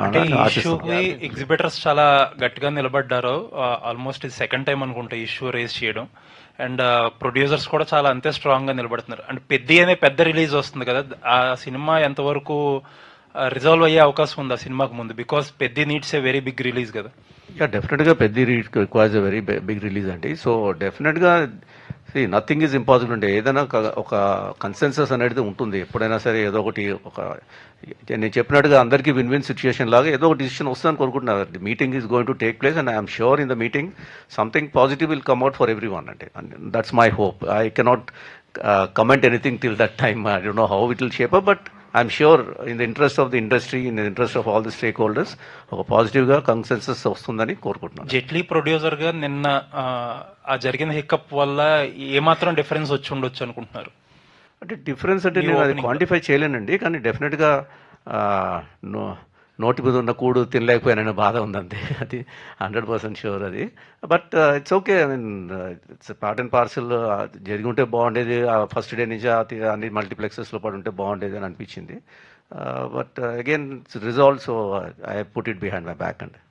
అంటే అని ఈ ఆశిస్తున్నాను. ఇష్యూకి ఎగ్జిబిటర్స్ చాలా గట్టిగా నిలబడ్డారు. ఆల్మోస్ట్ ఇది సెకండ్ టైం అనుకుంటా ఇష్యూ రేస్ చేయడం. అండ్ ప్రొడ్యూసర్స్ కూడా చాలా అంతే స్ట్రాంగ్ గా నిలబడుతున్నారు. అండ్ పెద్ద అనే పెద్ద రిలీజ్ వస్తుంది కదా, ఆ సినిమా ఎంతవరకు రిజాల్వ్ అయ్యే అవకాశం ఉంది ఆ సినిమాకు ముందు? బికాస్ పెద్ద needs a very big release కదా. యా డెఫినెట్గా పెద్ద requires a very big release అండి. సో డెఫినెట్గా నథింగ్ ఈజ్ ఇంపాసిబుల్ అండి. ఏదైనా ఒక కన్సెన్సస్ అనేది ఉంటుంది ఎప్పుడైనా సరే. ఏదో ఒకటి ఒక నేను చెప్పినట్టుగా అందరికీ విన్ విన్ సిచ్యుయేషన్ లాగా ఏదో ఒక డిసిషన్ వస్తుందని కోరుకుంటున్నారు. The meeting is going to take place and I'm sure in the meeting something positive will come out for every one అండి. That's my hope. I cannot comment anything till that time. I don't know how it will shape up, but I'm sure in the interest of the industry, in the interest of all the stakeholders ఒక పాజిటివ్గా consensus వస్తుందని కోరుకుంటున్నాను. Jaitley producer గా నిన్న ఆ జరిగిన హిక్కప్ వల్ల ఏమాత్రం డిఫరెన్స్ వచ్చి ఉండొచ్చు అనుకుంటున్నారు? అంటే డిఫరెన్స్ అంటే మీ నేను అది ఓపెనింగ్ లో క్వాంటిఫై చేయలేనండి, కానీ డెఫినెట్గా నో నోటి మీద ఉన్న కూడు తినలేకపోయాననే బాధ ఉందంతే. అది 100% షూర్ అది. But it's okay. I mean it's part and parcel. జరిగి ఉంటే బాగుండేది. ఫస్ట్ డే నుంచి అన్ని మల్టీప్లెక్సెస్లో పడి ఉంటే బాగుండేది అని అనిపించింది. But again it's resolve, so I put it behind my back అండి.